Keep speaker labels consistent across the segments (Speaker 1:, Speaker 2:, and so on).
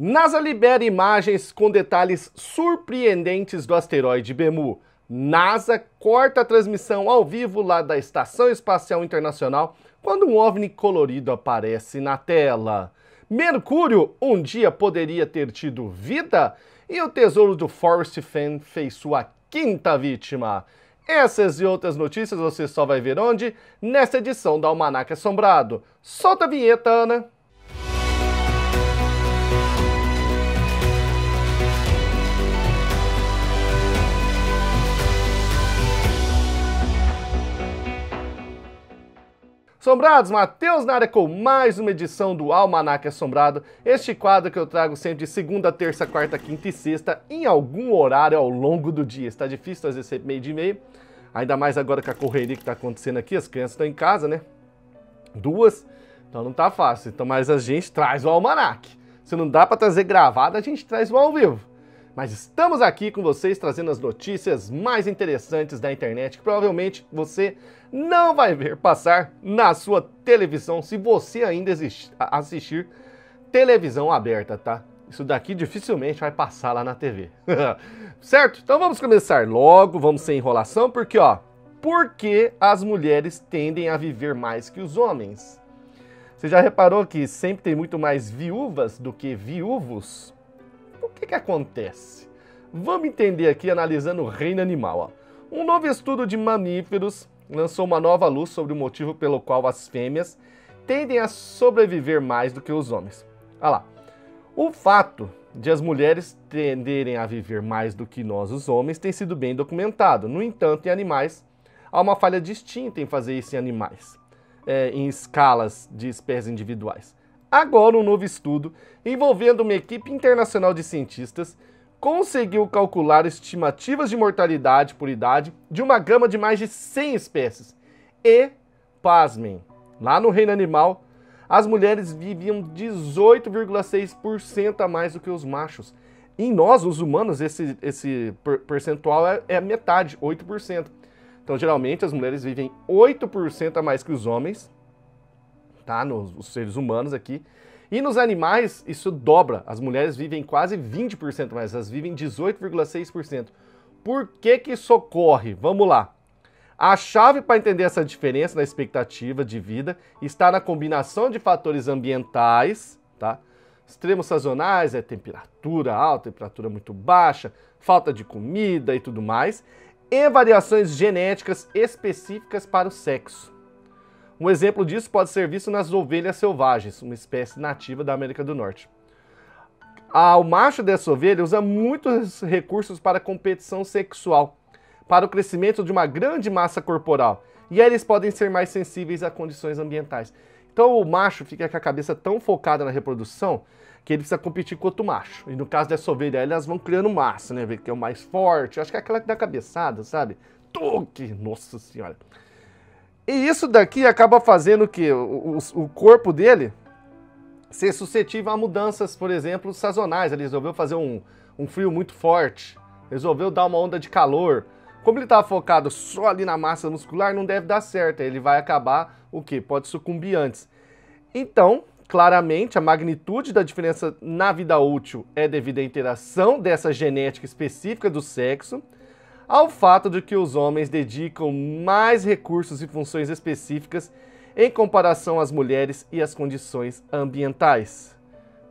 Speaker 1: NASA libera imagens com detalhes surpreendentes do asteroide Bennu. NASA corta a transmissão ao vivo lá da Estação Espacial Internacional quando um OVNI colorido aparece na tela. Mercúrio um dia poderia ter tido vida? E o tesouro do Forrest Fenn fez sua quinta vítima. Essas e outras notícias você só vai ver onde? Nesta edição do Almanaque Assombrado. Solta a vinheta, Ana! Assombrados, Matheus na área com mais uma edição do Almanaque Assombrado. Este quadro que eu trago sempre de segunda, terça, quarta, quinta e sexta, em algum horário ao longo do dia. Está difícil fazer sempre meio de meio, ainda mais agora com a correria que está acontecendo aqui, as crianças estão em casa, né? Duas, então não tá fácil. Então, mas a gente traz o Almanaque. Se não dá para trazer gravado, a gente traz o ao vivo. Mas estamos aqui com vocês trazendo as notícias mais interessantes da internet que provavelmente você não vai ver passar na sua televisão se você ainda assistir televisão aberta, tá? Isso daqui dificilmente vai passar lá na TV. Certo? Então vamos começar logo, vamos sem enrolação, porque ó, por que as mulheres tendem a viver mais que os homens? Você já reparou que sempre tem muito mais viúvas do que viúvos? O que acontece? Vamos entender aqui analisando o reino animal. Ó. Um novo estudo de mamíferos lançou uma nova luz sobre o motivo pelo qual as fêmeas tendem a sobreviver mais do que os homens. Olha lá. O fato de as mulheres tenderem a viver mais do que nós, os homens, tem sido bem documentado. No entanto, em animais, há uma falha distinta em fazer isso em animais, em escalas de espécies individuais. Agora, um novo estudo, envolvendo uma equipe internacional de cientistas, conseguiu calcular estimativas de mortalidade por idade de uma gama de mais de 100 espécies. E, pasmem, lá no reino animal, as mulheres viviam 18,6% a mais do que os machos. Em nós, os humanos, esse percentual é a metade, 8%. Então, geralmente, as mulheres vivem 8% a mais que os homens, tá? Os seres humanos aqui. E nos animais, isso dobra. As mulheres vivem quase 20% mais, elas vivem 18,6%. Por que isso ocorre? Vamos lá. A chave para entender essa diferença na expectativa de vida está na combinação de fatores ambientais, tá? Extremos sazonais, temperatura alta, temperatura muito baixa, falta de comida e tudo mais, e variações genéticas específicas para o sexo. Um exemplo disso pode ser visto nas ovelhas selvagens, uma espécie nativa da América do Norte. O macho dessa ovelha usa muitos recursos para a competição sexual, para o crescimento de uma grande massa corporal, e aí eles podem ser mais sensíveis a condições ambientais. Então o macho fica com a cabeça tão focada na reprodução que ele precisa competir com outro macho. E no caso dessa ovelha, elas vão criando massa, né? Que é o mais forte, acho que é aquela que dá cabeçada, sabe? Toque! Nossa Senhora! E isso daqui acaba fazendo que o corpo dele ser suscetível a mudanças, por exemplo, sazonais. Ele resolveu fazer um frio muito forte, resolveu dar uma onda de calor. Como ele estava focado só ali na massa muscular, não deve dar certo. Ele vai acabar o quê? Pode sucumbir antes. Então, claramente, a magnitude da diferença na vida útil é devido à interação dessa genética específica do sexo, ao fato de que os homens dedicam mais recursos e funções específicas em comparação às mulheres e às condições ambientais.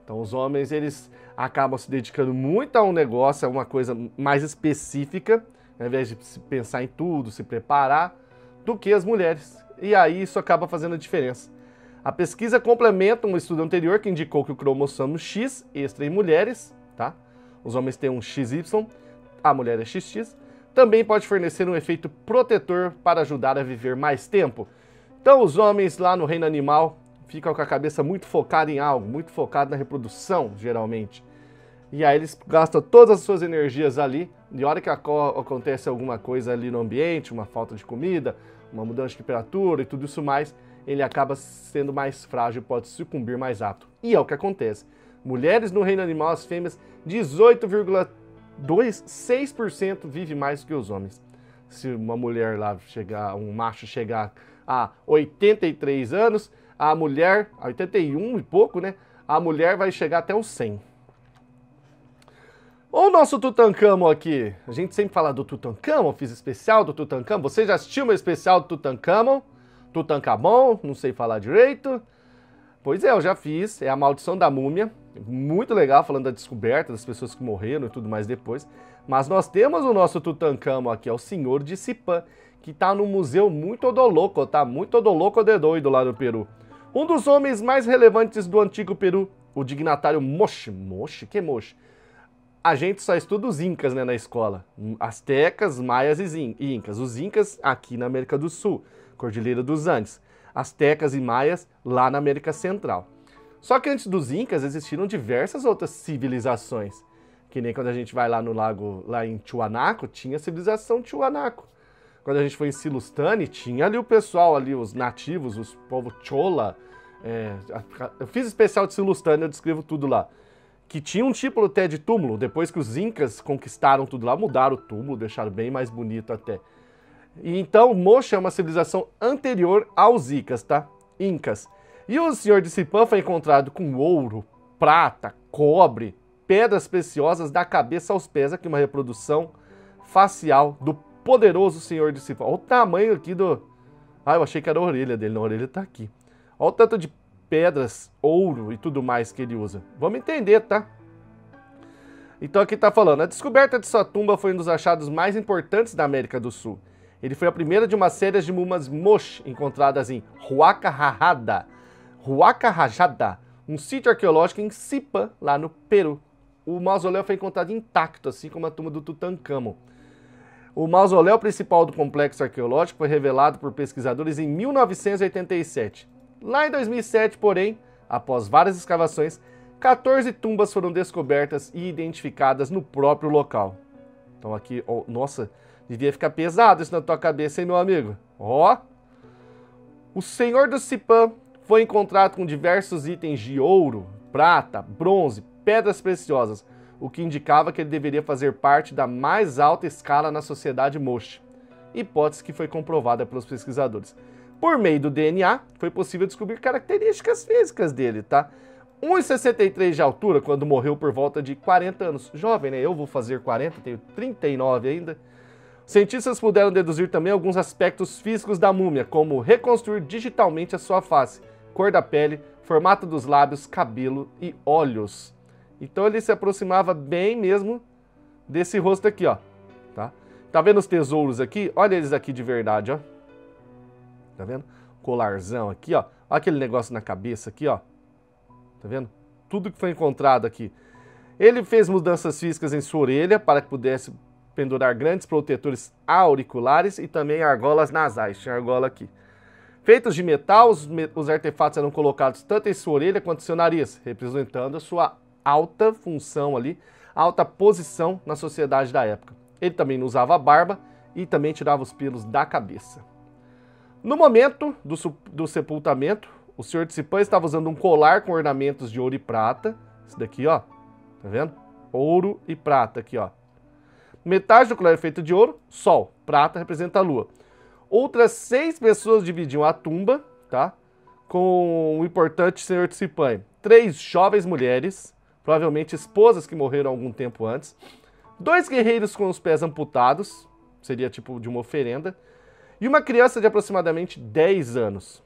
Speaker 1: Então os homens, eles acabam se dedicando muito a um negócio, a uma coisa mais específica, ao invés de pensar em tudo, se preparar, do que as mulheres. E aí isso acaba fazendo a diferença. A pesquisa complementa um estudo anterior que indicou que o cromossomo X extra em mulheres, tá? Os homens têm um XY, a mulher é XX, também pode fornecer um efeito protetor para ajudar a viver mais tempo. Então os homens lá no reino animal ficam com a cabeça muito focada em algo, muito focada na reprodução, geralmente. E aí eles gastam todas as suas energias ali, e a hora que acontece alguma coisa ali no ambiente, uma falta de comida, uma mudança de temperatura e tudo isso mais, ele acaba sendo mais frágil, pode sucumbir mais rápido. E é o que acontece. Mulheres no reino animal, as fêmeas, 6% vive mais do que os homens. Se uma mulher lá chegar, um macho chegar a 83 anos, a mulher, 81 e pouco, né? A mulher vai chegar até os 100. O nosso Tutancâmon aqui. A gente sempre fala do Tutancâmon, fiz especial do Tutancâmon. Você já assistiu meu especial do Tutancâmon? Tutancâmon, não sei falar direito. Pois é, eu já fiz. É a Maldição da Múmia. Muito legal, falando da descoberta das pessoas que morreram e tudo mais depois. Mas nós temos o nosso Tutancâmon aqui, é o Senhor de Sipã, que tá no museu muito odoloco, tá? Muito odoloco de doido lá no Peru. Um dos homens mais relevantes do antigo Peru, o dignatário Moche. Moche? Que Moche? A gente só estuda os incas, né, na escola. Astecas, maias e incas. Os incas aqui na América do Sul, Cordilheira dos Andes. Astecas e maias lá na América Central. Só que antes dos incas existiram diversas outras civilizações. Que nem quando a gente vai lá no lago, lá em Tiwanaku, tinha a civilização Tiwanaku. Quando a gente foi em Silustane, tinha ali o pessoal, ali os nativos, os povos Chola. Eu fiz especial de Silustane, eu descrevo tudo lá. Que tinha um tipo até de túmulo, depois que os incas conquistaram tudo lá, mudaram o túmulo, deixaram bem mais bonito até. E então, Moche é uma civilização anterior aos incas, tá? Incas. E o Senhor de Sipã foi encontrado com ouro, prata, cobre, pedras preciosas da cabeça aos pés, aqui uma reprodução facial do poderoso Senhor de Sipã. Olha o tamanho aqui do... Ah, eu achei que era a orelha dele, não, a orelha tá aqui. Olha o tanto de pedras, ouro e tudo mais que ele usa. Vamos entender, tá? Então aqui tá falando, a descoberta de sua tumba foi um dos achados mais importantes da América do Sul. Ele foi a primeira de uma série de mumas Moche encontradas em Huaca Rajada, um sítio arqueológico em Sipã, lá no Peru. O mausoléu foi encontrado intacto, assim como a tumba do Tutancâmon. O mausoléu principal do complexo arqueológico foi revelado por pesquisadores em 1987. Lá em 2007, porém, após várias escavações, 14 tumbas foram descobertas e identificadas no próprio local. Então aqui, oh, nossa, devia ficar pesado isso na tua cabeça, hein, meu amigo? Ó! O Senhor do Sipã foi encontrado com diversos itens de ouro, prata, bronze, pedras preciosas, o que indicava que ele deveria fazer parte da mais alta escala na sociedade Moche. Hipótese que foi comprovada pelos pesquisadores. Por meio do DNA, foi possível descobrir características físicas dele, tá? 1,63 de altura quando morreu por volta de 40 anos. Jovem, né? Eu vou fazer 40, tenho 39 ainda. Cientistas puderam deduzir também alguns aspectos físicos da múmia, como reconstruir digitalmente a sua face, cor da pele, formato dos lábios, cabelo e olhos. Então ele se aproximava bem mesmo desse rosto aqui, ó. Tá vendo os tesouros aqui? Olha eles aqui de verdade, ó. Tá vendo? Colarzão aqui, ó. Olha aquele negócio na cabeça aqui, ó. Tá vendo? Tudo que foi encontrado aqui. Ele fez mudanças físicas em sua orelha para que pudesse pendurar grandes protetores auriculares e também argolas nasais. Tinha argola aqui. Feitos de metal, os artefatos eram colocados tanto em sua orelha quanto em seu nariz, representando a sua alta função ali, alta posição na sociedade da época. Ele também não usava barba e também tirava os pelos da cabeça. No momento do sepultamento, o Senhor de Sipã estava usando um colar com ornamentos de ouro e prata. Esse daqui, ó. Tá vendo? Ouro e prata aqui, ó. Metade do colar é feito de ouro, sol. Prata representa a lua. Outras 6 pessoas dividiam a tumba, tá? Com o importante Senhor de Sipã. 3 jovens mulheres, provavelmente esposas que morreram algum tempo antes. 2 guerreiros com os pés amputados, seria tipo de uma oferenda. E uma criança de aproximadamente 10 anos.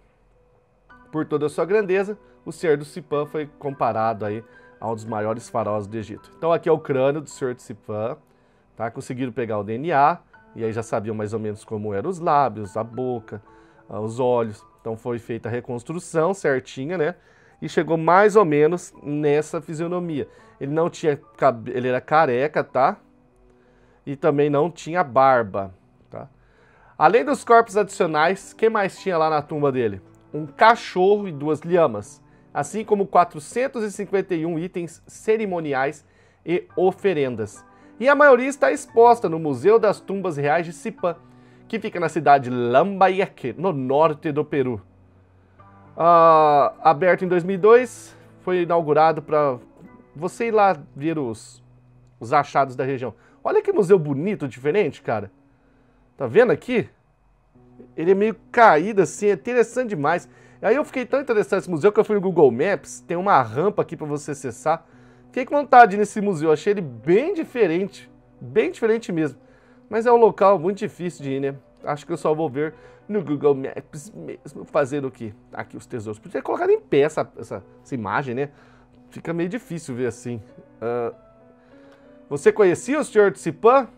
Speaker 1: Por toda a sua grandeza, o Senhor do Sipã foi comparado aí a um dos maiores faraós do Egito. Então aqui é o crânio do Senhor de Sipã, tá? Conseguiram pegar o DNA, e aí já sabiam mais ou menos como eram os lábios, a boca, os olhos. Então foi feita a reconstrução certinha, né? E chegou mais ou menos nessa fisionomia. Ele não tinha cabelo, ele era careca, tá? E também não tinha barba, tá? Além dos corpos adicionais, o que mais tinha lá na tumba dele? Um cachorro e 2 lhamas, assim como 451 itens cerimoniais e oferendas. E a maioria está exposta no Museu das Tumbas Reais de Sipã, que fica na cidade de Lambayeque, no norte do Peru. Aberto em 2002, foi inaugurado para você ir lá ver os achados da região. Olha que museu bonito, diferente, cara. Tá vendo aqui? Ele é meio caído assim, é interessante demais. Aí eu fiquei tão interessado nesse museu que eu fui no Google Maps, tem uma rampa aqui para você acessar. Fiquei com vontade de ir nesse museu, achei ele bem diferente mesmo. Mas é um local muito difícil de ir, né? Acho que eu só vou ver no Google Maps mesmo, fazer o quê? Aqui os tesouros. Podia ter colocado em pé essa imagem, né? Fica meio difícil ver assim. Você conhecia o Senhor Tzipan?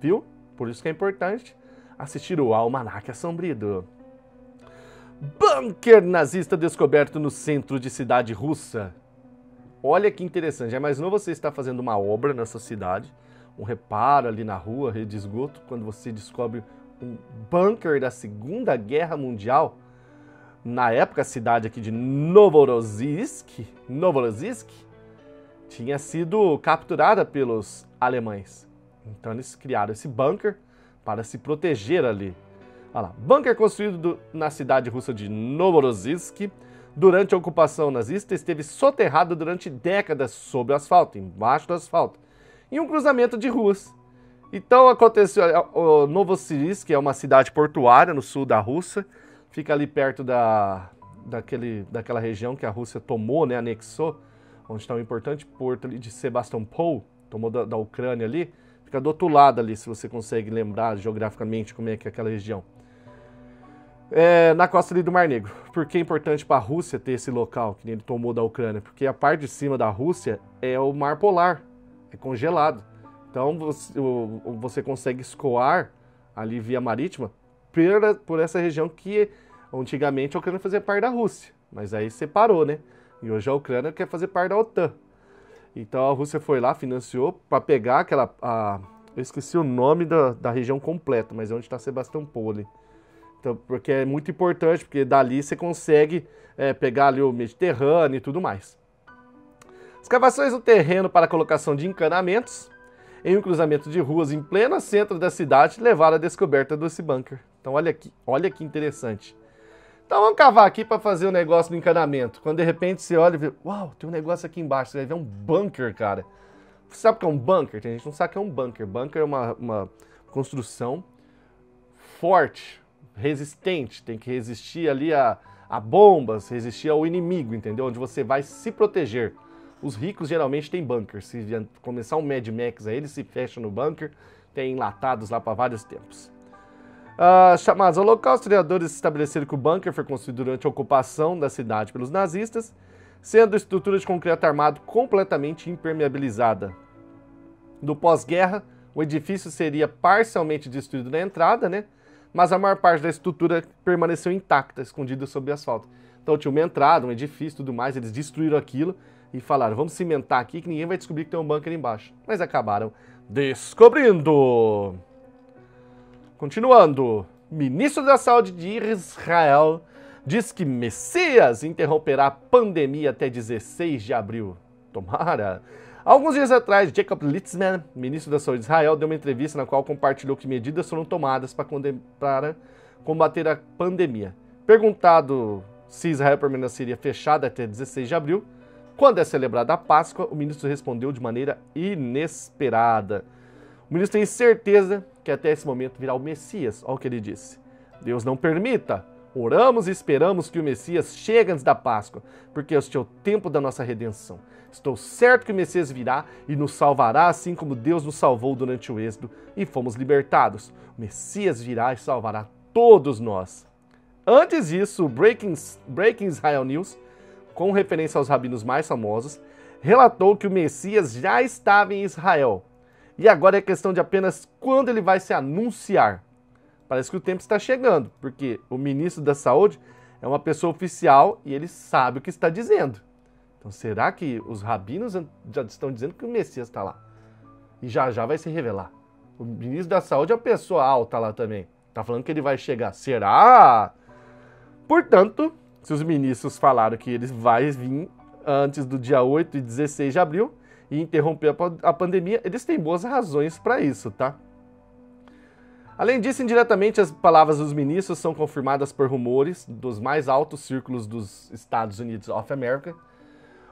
Speaker 1: Viu? Por isso que é importante assistir o Almanaque Assombrido. Bunker nazista descoberto no centro de cidade russa. Olha que interessante. Já imaginou você estar fazendo uma obra nessa cidade, um reparo ali na rua, rede de esgoto, quando você descobre um bunker da Segunda Guerra Mundial? Na época, a cidade aqui de Novorossiysk tinha sido capturada pelos alemães. Então eles criaram esse bunker para se proteger ali. Olha lá, bunker construído na cidade russa de Novorossiysk durante a ocupação nazista, esteve soterrado durante décadas sob o asfalto, embaixo do asfalto, em um cruzamento de ruas. Então aconteceu, o Novorossiysk, que é uma cidade portuária no sul da Rússia, fica ali perto daquela região que a Rússia tomou, né, anexou, onde está um importante porto ali de Sebastopol, tomou da Ucrânia ali, fica do outro lado ali, se você consegue lembrar geograficamente como é que é aquela região. Na costa ali do Mar Negro. Por que é importante para a Rússia ter esse local, que ele tomou da Ucrânia? Porque a parte de cima da Rússia é o Mar Polar, é congelado. Então você consegue escoar ali via marítima por essa região que antigamente a Ucrânia fazia parte da Rússia, mas aí separou, né? E hoje a Ucrânia quer fazer parte da OTAN. Então a Rússia foi lá, financiou para pegar eu esqueci o nome da região completa, mas é onde está Sebastopol ali. Então, porque é muito importante, porque dali você consegue pegar ali o Mediterrâneo e tudo mais. Escavações no terreno para a colocação de encanamentos em um cruzamento de ruas em pleno centro da cidade levaram à descoberta desse bunker. Então olha que interessante. Então vamos cavar aqui para fazer o negócio do encanamento. Quando de repente você olha e vê, uau, tem um negócio aqui embaixo, você vai ver um bunker, cara. Você sabe o que é um bunker? Tem gente que não sabe o que é um bunker. Bunker é uma construção forte, resistente, tem que resistir ali a bombas, resistir ao inimigo, entendeu? Onde você vai se proteger. Os ricos geralmente têm bunker. Se começar um Mad Max aí, eles se fecham no bunker, tem enlatados lá para vários tempos. Chamados Holocausto, historiadores estabeleceram que o bunker foi construído durante a ocupação da cidade pelos nazistas, sendo estrutura de concreto armado completamente impermeabilizada. No pós-guerra, o edifício seria parcialmente destruído na entrada, né? Mas a maior parte da estrutura permaneceu intacta, escondida sob o asfalto. Então tinha uma entrada, um edifício e tudo mais, eles destruíram aquilo e falaram, vamos cimentar aqui que ninguém vai descobrir que tem um bunker embaixo. Mas acabaram descobrindo. Continuando, ministro da Saúde de Israel diz que Messias interromperá a pandemia até 16 de abril. Tomara! Alguns dias atrás, Jacob Litzman, ministro da Saúde de Israel, deu uma entrevista na qual compartilhou que medidas foram tomadas para combater a pandemia. Perguntado se Israel permaneceria fechada até 16 de abril, quando é celebrada a Páscoa, o ministro respondeu de maneira inesperada. O ministro tem certeza que até esse momento virá o Messias. Olha o que ele disse. Deus não permita. Oramos e esperamos que o Messias chegue antes da Páscoa, porque este é o tempo da nossa redenção. Estou certo que o Messias virá e nos salvará, assim como Deus nos salvou durante o Êxodo e fomos libertados. O Messias virá e salvará todos nós. Antes disso, o Breaking Israel News, com referência aos rabinos mais famosos, relatou que o Messias já estava em Israel. E agora é questão de apenas quando ele vai se anunciar. Parece que o tempo está chegando, porque o ministro da Saúde é uma pessoa oficial e ele sabe o que está dizendo. Então será que os rabinos já estão dizendo que o Messias está lá? E já vai se revelar. O ministro da Saúde é uma pessoa alta lá também. Está falando que ele vai chegar. Será? Portanto, se os ministros falaram que ele vai vir antes do dia 8 e 16 de abril e interromper a pandemia, eles têm boas razões para isso, tá? Além disso, indiretamente, as palavras dos ministros são confirmadas por rumores dos mais altos círculos dos Estados Unidos of America,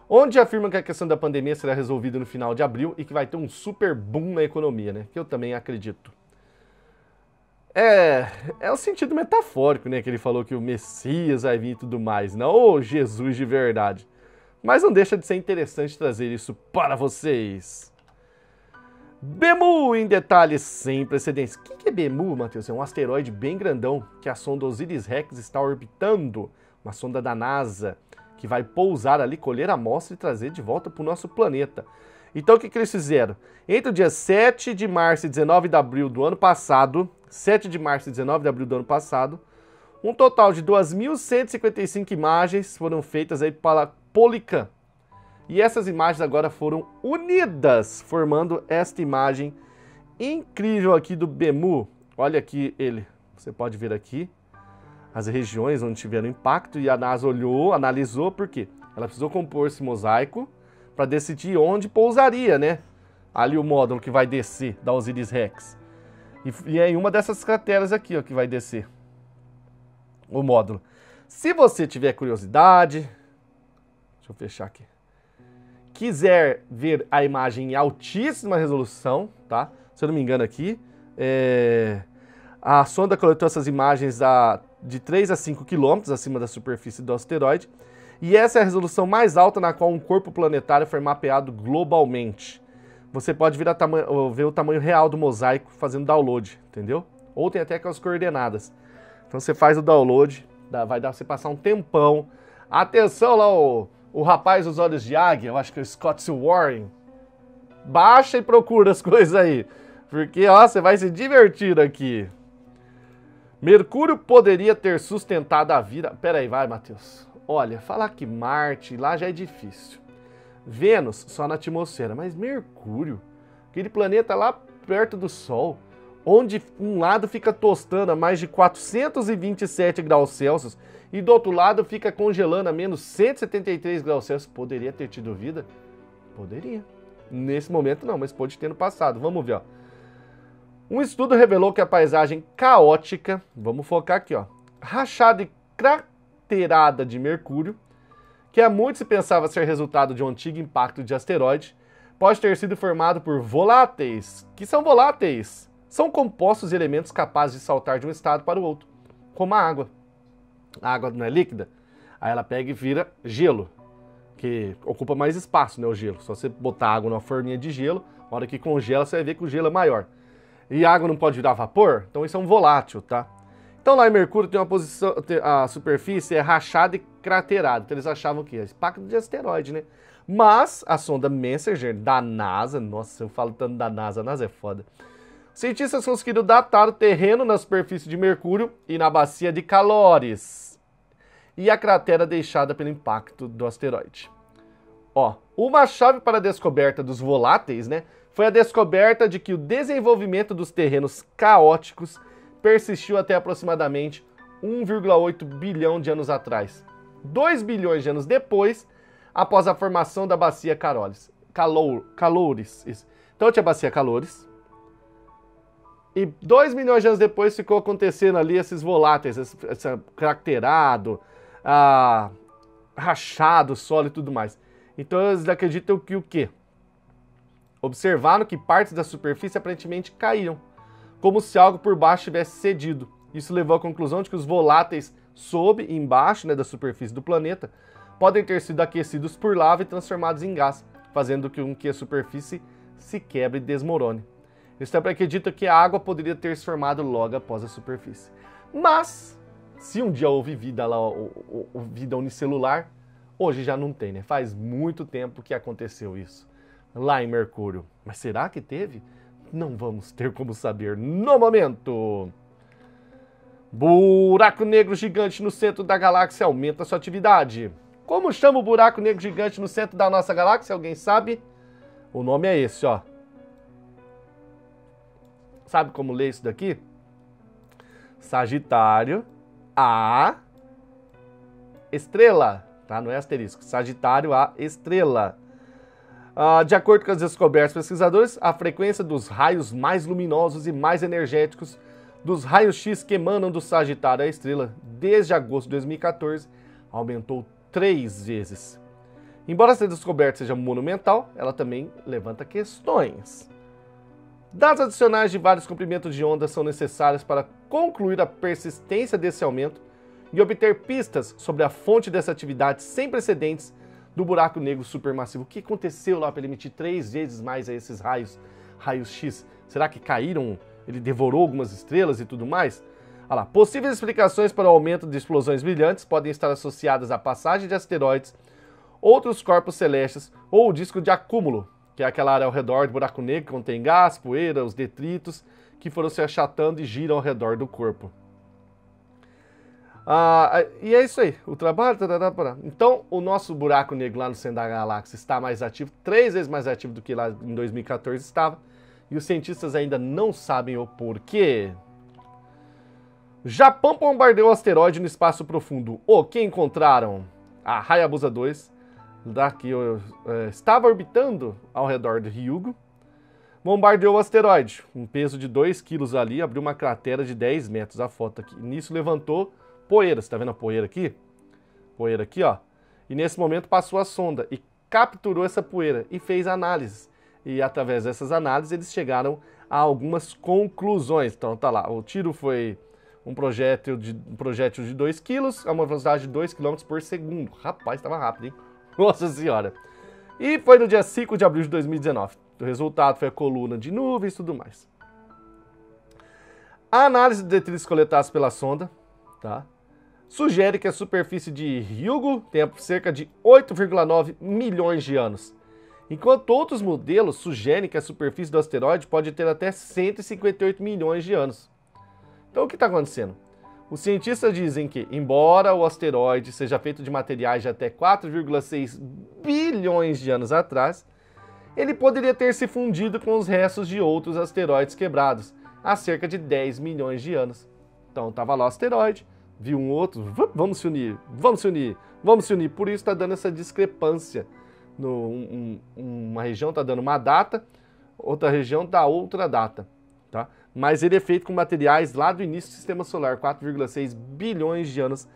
Speaker 1: onde afirmam que a questão da pandemia será resolvida no final de abril e que vai ter um super boom na economia, né? Que eu também acredito. É o sentido metafórico, né? Que ele falou que o Messias vai vir e tudo mais, não o Jesus de verdade. Mas não deixa de ser interessante trazer isso para vocês. Bennu em detalhes sem precedentes. O que é Bennu, Matheus? É um asteroide bem grandão que a sonda Osiris-Rex está orbitando. Uma sonda da NASA que vai pousar ali, colher a amostra e trazer de volta para o nosso planeta. Então o que eles fizeram? Entre o dia 7 de março e 19 de abril do ano passado, 7 de março e 19 de abril do ano passado, um total de 2.155 imagens foram feitas aí pela Polycam. E essas imagens agora foram unidas, formando esta imagem incrível aqui do Bennu. Olha aqui ele, você pode ver aqui as regiões onde tiveram impacto e a NASA olhou, analisou, por quê? Ela precisou compor esse mosaico para decidir onde pousaria, né? Ali o módulo que vai descer da Osiris-Rex. E é em uma dessas crateras aqui, ó, que vai descer o módulo. Se você tiver curiosidade, deixa eu fechar aqui, quiser ver a imagem em altíssima resolução, tá? Se eu não me engano aqui, a sonda coletou essas imagens de 3 a 5 km acima da superfície do asteroide, e essa é a resolução mais alta na qual um corpo planetário foi mapeado globalmente. Você pode ver o tamanho real do mosaico fazendo download, entendeu? Ou tem até com as coordenadas. Então você faz o download, vai dar pra você passar um tempão. Atenção lá, o rapaz dos olhos de águia, eu acho que é o Scott Warren. Baixa e procura as coisas aí, porque ó, você vai se divertir aqui. Mercúrio poderia ter sustentado a vida... Pera aí, vai, Matheus. Olha, falar que Marte lá já é difícil. Vênus só na atmosfera, mas Mercúrio, aquele planeta lá perto do Sol, onde um lado fica tostando a mais de 427 graus Celsius e do outro lado fica congelando a menos 173 graus Celsius, poderia ter tido vida? Poderia. Nesse momento não, mas pode ter no passado. Vamos ver, ó. Um estudo revelou que a paisagem caótica, vamos focar aqui, ó, rachada e craterada de Mercúrio, que há muito se pensava ser resultado de um antigo impacto de asteroide, pode ter sido formado por voláteis. Que são voláteis? São compostos e elementos capazes de saltar de um estado para o outro, como a água. A água não é líquida? Aí ela pega e vira gelo, que ocupa mais espaço, né, o gelo. Só você botar água numa forminha de gelo, na hora que congela, você vai ver que o gelo é maior. E a água não pode virar vapor? Então isso é um volátil, tá? Então lá em Mercúrio tem uma posição, a superfície é rachada e craterada. Então eles achavam que é impacto de asteroide, né? Mas a sonda Messenger da NASA, nossa, eu falo tanto da NASA, a NASA é foda. Cientistas conseguiram datar o terreno na superfície de Mercúrio e na bacia de Calores e a cratera deixada pelo impacto do asteroide. Ó, uma chave para a descoberta dos voláteis, né, foi a descoberta de que o desenvolvimento dos terrenos caóticos persistiu até aproximadamente 1,8 bilhão de anos atrás. 2 bilhões de anos depois, após a formação da bacia Calores. Isso. Então tinha a bacia Calores. E 2 milhões de anos depois ficou acontecendo ali esses voláteis, esse craterado, rachado, solo e tudo mais. Então eles acreditam que o quê? Observaram que partes da superfície aparentemente caíram, como se algo por baixo tivesse cedido. Isso levou à conclusão de que os voláteis sob e embaixo, né, da superfície do planeta podem ter sido aquecidos por lava e transformados em gás, fazendo com que a superfície se quebre e desmorone. Eles também acreditam que a água poderia ter se formado logo após a superfície. Mas, se um dia houve vida lá, vida unicelular, hoje já não tem, né? Faz muito tempo que aconteceu isso lá em Mercúrio. Mas será que teve? Não vamos ter como saber no momento. Buraco negro gigante no centro da galáxia aumenta sua atividade. Como chama o buraco negro gigante no centro da nossa galáxia? Alguém sabe? O nome é esse, ó. Sabe como ler isso daqui? Sagitário A estrela, tá? Não é asterisco. Sagitário A estrela. De acordo com as descobertas dos pesquisadores, a frequência dos raios mais luminosos e mais energéticos dos raios-x que emanam do Sagitário A estrela desde agosto de 2014 aumentou 3 vezes. Embora essa descoberta seja monumental, ela também levanta questões. Dados adicionais de vários comprimentos de onda são necessários para concluir a persistência desse aumento e obter pistas sobre a fonte dessa atividade sem precedentes do buraco negro supermassivo. O que aconteceu lá para ele emitir 3 vezes mais a esses raios X? Será que caíram, ele devorou algumas estrelas e tudo mais? Olha lá, possíveis explicações para o aumento de explosões brilhantes podem estar associadas à passagem de asteroides, outros corpos celestes ou o disco de acúmulo, que é aquela área ao redor do buraco negro que contém gás, poeira, os detritos, que foram se achatando e giram ao redor do corpo. E é isso aí, o trabalho... Então, o nosso buraco negro lá no centro da galáxia está mais ativo, 3 vezes mais ativo do que lá em 2014 estava, e os cientistas ainda não sabem o porquê. Japão bombardeou o asteroide no espaço profundo. O que encontraram? A Hayabusa 2, que estava orbitando ao redor do Ryugu, bombardeou o asteroide, um peso de 2 quilos ali, abriu uma cratera de 10 metros, a foto aqui. Nisso levantou poeira, você tá vendo a poeira aqui? Poeira aqui, ó. E nesse momento passou a sonda e capturou essa poeira e fez análises. E através dessas análises eles chegaram a algumas conclusões. Então tá lá, o tiro foi um projétil de 2 quilos, a uma velocidade de 2 km por segundo. Rapaz, estava rápido, hein? Nossa senhora! E foi no dia 5 de abril de 2019. O resultado foi a coluna de nuvens e tudo mais. A análise de detritos coletados pela sonda, tá, sugere que a superfície de Ryugu tenha cerca de 8,9 milhões de anos, enquanto outros modelos sugerem que a superfície do asteroide pode ter até 158 milhões de anos. Então o que está acontecendo? Os cientistas dizem que, embora o asteroide seja feito de materiais de até 4,6 bilhões de anos atrás, ele poderia ter se fundido com os restos de outros asteroides quebrados há cerca de 10 milhões de anos. Então estava lá o asteroide, viu um outro, vamos se unir, vamos se unir, vamos se unir. Por isso está dando essa discrepância. Uma região está dando uma data, outra região dá outra data. Tá? Mas ele é feito com materiais lá do início do Sistema Solar, 4,6 bilhões de anos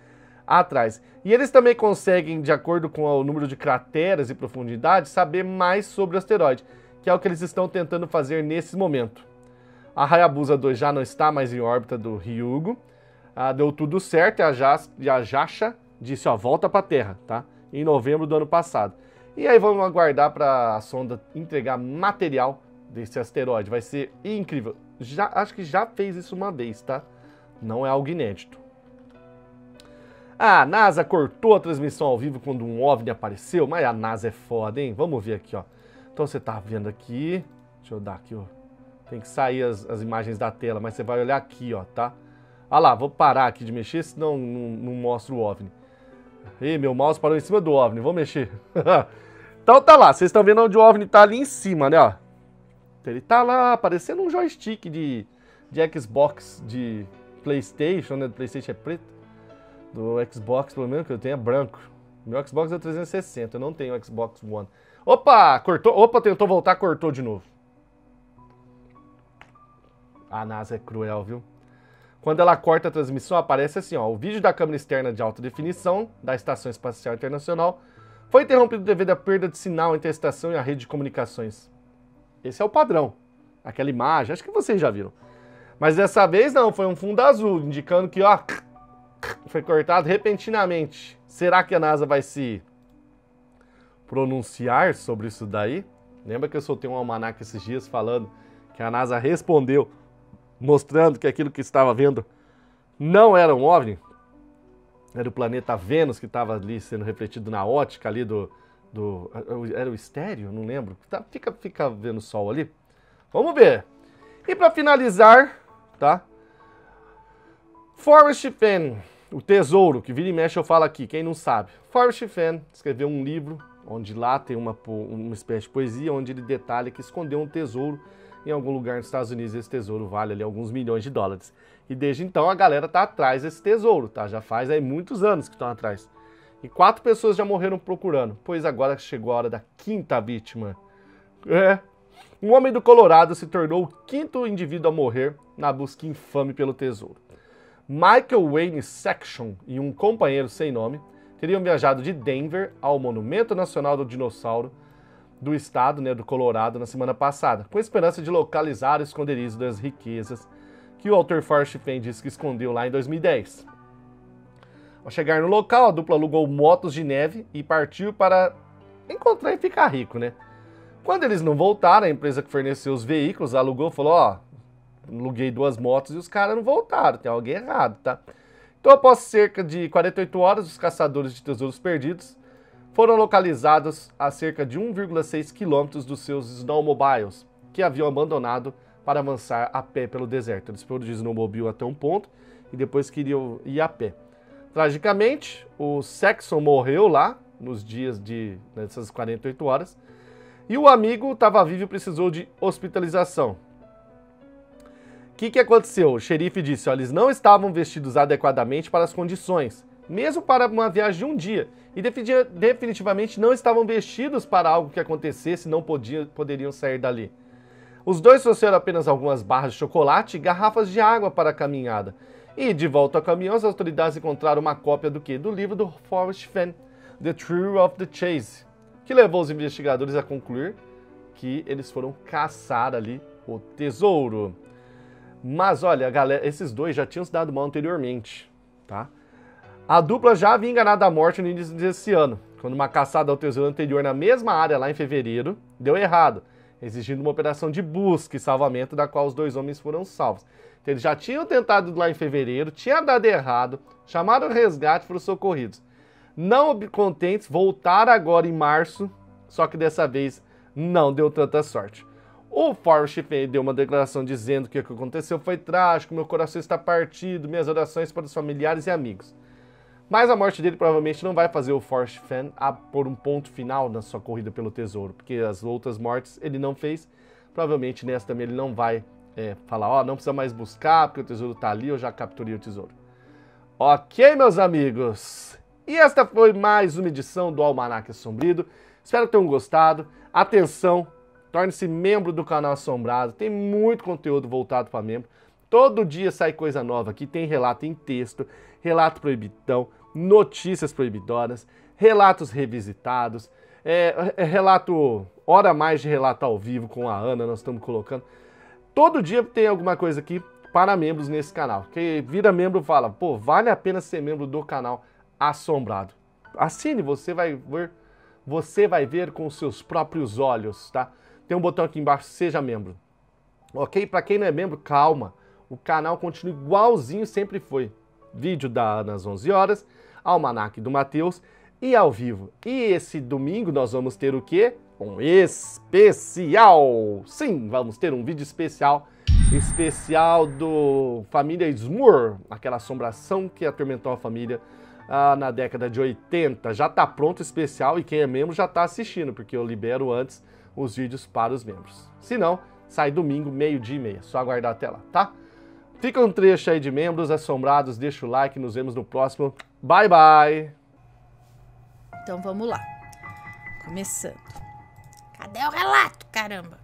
Speaker 1: atrás. E eles também conseguem, de acordo com o número de crateras e profundidade, saber mais sobre o asteroide, que é o que eles estão tentando fazer nesse momento. A Hayabusa 2 já não está mais em órbita do Ryugu, deu tudo certo e a JAXA disse, ó, volta para a Terra, tá? Em novembro do ano passado. E aí vamos aguardar para a sonda entregar material desse asteroide. Vai ser incrível. Acho que já fez isso uma vez, tá? Não é algo inédito. A NASA cortou a transmissão ao vivo quando um OVNI apareceu, mas a NASA é foda, hein? Vamos ver aqui, ó. Então você tá vendo aqui, deixa eu dar aqui, ó. Tem que sair as imagens da tela, mas você vai olhar aqui, ó, tá? Olha lá, vou parar aqui de mexer, senão não mostra o OVNI. Ih, meu mouse parou em cima do OVNI, vou mexer. Então tá lá, vocês estão vendo onde o OVNI tá ali em cima, né, ó. Ele tá lá, parecendo um joystick de Xbox, de PlayStation, né? Do PlayStation é preto. Do Xbox, pelo menos, que eu tenho é branco. Meu Xbox é 360, eu não tenho o Xbox One. Opa, cortou. Opa, tentou voltar, cortou de novo. A NASA é cruel, viu? Quando ela corta a transmissão, aparece assim, ó. O vídeo da câmera externa de alta definição da Estação Espacial Internacional foi interrompido devido à perda de sinal entre a estação e a rede de comunicações. Esse é o padrão. Aquela imagem, acho que vocês já viram. Mas dessa vez não, foi um fundo azul, indicando que, ó, foi cortado repentinamente. Será que a NASA vai se pronunciar sobre isso daí? Lembra que eu soltei um almanaque esses dias falando que a NASA respondeu, mostrando que aquilo que estava vendo não era um OVNI? Era o planeta Vênus que estava ali sendo refletido na ótica ali era o estéreo? Não lembro. Fica vendo o sol ali. Vamos ver. E para finalizar, tá? Forrest Fenn, o tesouro, que vira e mexe eu falo aqui, quem não sabe. Forrest Fenn escreveu um livro, onde lá tem uma espécie de poesia, onde ele detalha que escondeu um tesouro em algum lugar nos Estados Unidos. Esse tesouro vale ali alguns milhões de dólares. E desde então a galera tá atrás desse tesouro, tá? Já faz aí muitos anos que estão atrás. E 4 pessoas já morreram procurando, pois agora chegou a hora da 5ª vítima. Um homem do Colorado se tornou o 5º indivíduo a morrer na busca infame pelo tesouro. Michael Wayne Section e um companheiro sem nome teriam viajado de Denver ao Monumento Nacional do Dinossauro do estado, né, do Colorado, na semana passada, com a esperança de localizar o esconderijo das riquezas que o autor Forrest Fenn disse que escondeu lá em 2010. Ao chegar no local, a dupla alugou motos de neve e partiu para encontrar e ficar rico, né? Quando eles não voltaram, a empresa que forneceu os veículos alugou, falou, ó, aluguei 2 motos e os caras não voltaram, tem alguém errado, tá? Então, após cerca de 48 horas, os caçadores de tesouros perdidos foram localizados a cerca de 1,6 quilômetros dos seus snowmobiles, que haviam abandonado para avançar a pé pelo deserto. Eles foram de snowmobile até um ponto e depois queriam ir a pé. Tragicamente, o Saxon morreu lá, nos dias nessas 48 horas, e o amigo estava vivo e precisou de hospitalização. O que aconteceu? O xerife disse, ó, eles não estavam vestidos adequadamente para as condições, mesmo para uma viagem de um dia, e definitivamente não estavam vestidos para algo que acontecesse e não poderiam sair dali. Os dois trouxeram apenas algumas barras de chocolate e garrafas de água para a caminhada. E, de volta ao caminhão, as autoridades encontraram uma cópia do quê? Do livro do Forrest Fenn, The Thrill of the Chase, que levou os investigadores a concluir que eles foram caçar ali o tesouro. Mas, olha, galera, esses dois já tinham se dado mal anteriormente, tá? A dupla já havia enganado a morte no início desse ano, quando uma caçada ao tesouro anterior na mesma área, lá em fevereiro, deu errado, exigindo uma operação de busca e salvamento da qual os 2 homens foram salvos. Então, eles já tinham tentado ir lá em fevereiro, tinha dado errado, chamaram o resgate e foram socorridos. Não contentes, voltaram agora em março, só que dessa vez não deu tanta sorte. O Forrest Fenn deu uma declaração dizendo que o que aconteceu foi trágico, meu coração está partido, minhas orações para os familiares e amigos. Mas a morte dele provavelmente não vai fazer o Forrest Fenn a pôr um ponto final na sua corrida pelo tesouro, porque as outras mortes ele não fez, provavelmente nessa também ele não vai falar, ó, não precisa mais buscar, porque o tesouro está ali, eu já capturei o tesouro. Ok, meus amigos? E esta foi mais uma edição do Almanaque Assombrido. Espero que tenham gostado. Atenção, torne-se membro do canal Assombrado. Tem muito conteúdo voltado para membro. Todo dia sai coisa nova aqui. Tem relato em texto, relato proibidão, notícias proibidoras, relatos revisitados, relato, hora a mais de relato ao vivo com a Ana, nós estamos colocando. Todo dia tem alguma coisa aqui para membros nesse canal. Quem vira membro fala, pô, vale a pena ser membro do canal Assombrado. Assine, você vai ver com os seus próprios olhos, tá? Tem um botão aqui embaixo, seja membro. Ok? Para quem não é membro, calma. O canal continua igualzinho sempre foi. Vídeo da Ana às 11 horas, Almanaque do Matheus e ao vivo. E esse domingo nós vamos ter o quê? Um especial! Sim, vamos ter um vídeo especial do Família Smur, aquela assombração que atormentou a família na década de 80. Já tá pronto o especial e quem é membro já tá assistindo, porque eu libero antes os vídeos para os membros. Se não, sai domingo, 12:30. Só aguardar até lá, tá? Fica um trecho aí de membros assombrados, deixa o like, nos vemos no próximo. Bye, bye!
Speaker 2: Então vamos lá. Começando. Cadê o relato, caramba?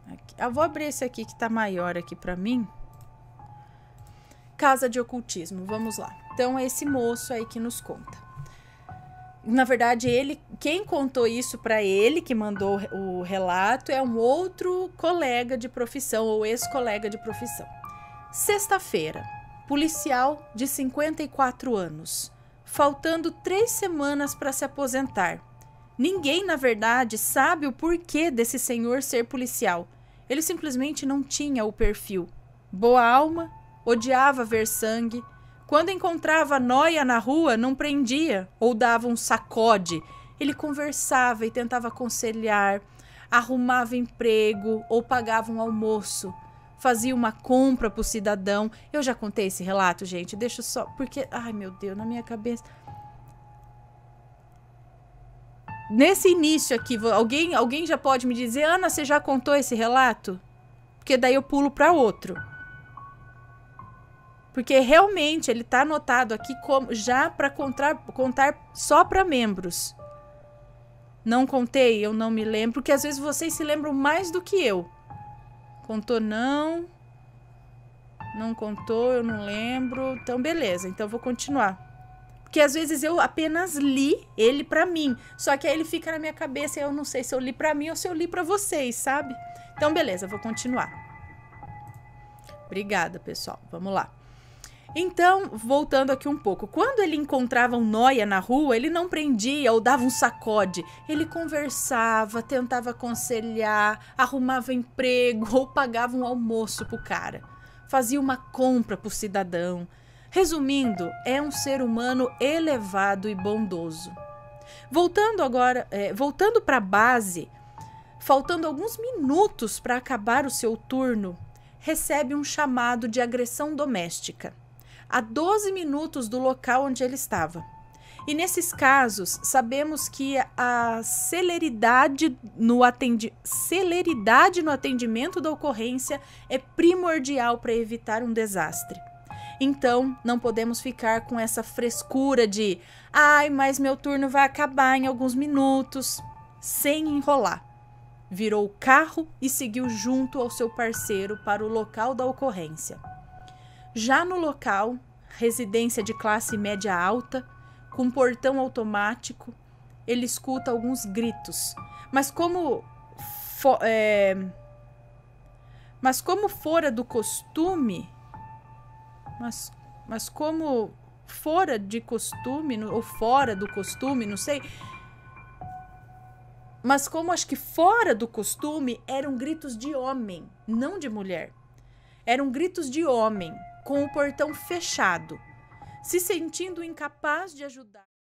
Speaker 2: Aqui. Eu vou abrir esse aqui que tá maior aqui pra mim. Casa de Ocultismo, vamos lá. Então é esse moço aí que nos conta. Na verdade, quem contou isso pra ele, que mandou o relato, é um outro colega de profissão, ou ex-colega de profissão. Sexta-feira, policial de 54 anos, faltando 3 semanas para se aposentar. Ninguém, na verdade, sabe o porquê desse senhor ser policial. Ele simplesmente não tinha o perfil. Boa alma, odiava ver sangue. Quando encontrava nóia na rua, não prendia ou dava um sacode. Ele conversava e tentava aconselhar, arrumava emprego ou pagava um almoço. Fazia uma compra pro cidadão. Eu já contei esse relato, gente. Deixa só... Porque... Ai, meu Deus, na minha cabeça... Nesse início aqui, alguém já pode me dizer, Ana, você já contou esse relato? Porque daí eu pulo para outro. Porque realmente ele tá anotado aqui como, já para contar só para membros. Não contei, eu não me lembro, porque às vezes vocês se lembram mais do que eu. Contou não. Não contou, eu não lembro. Então beleza, então eu vou continuar. Porque às vezes eu apenas li ele pra mim. Só que aí ele fica na minha cabeça e eu não sei se eu li pra mim ou se eu li pra vocês, sabe? Então, beleza, eu vou continuar. Obrigada, pessoal. Vamos lá. Então, voltando aqui um pouco, quando ele encontrava um nóia na rua, ele não prendia ou dava um sacode. Ele conversava, tentava aconselhar, arrumava emprego ou pagava um almoço pro cara. Fazia uma compra pro cidadão. Resumindo, é um ser humano elevado e bondoso. Voltando para a base, faltando alguns minutos para acabar o seu turno, recebe um chamado de agressão doméstica, a 12 minutos do local onde ele estava. E nesses casos, sabemos que a celeridade no atendimento da ocorrência é primordial para evitar um desastre. Então, não podemos ficar com essa frescura de ai, mas meu turno vai acabar em alguns minutos, sem enrolar. Virou o carro e seguiu junto ao seu parceiro para o local da ocorrência. Já no local, residência de classe média alta, com portão automático, ele escuta alguns gritos. Mas como fora do costume, mas como fora de costume, ou fora do costume, não sei. Mas como acho que fora do costume, eram gritos de homem, não de mulher. Eram gritos de homem, com o portão fechado, se sentindo incapaz de ajudar.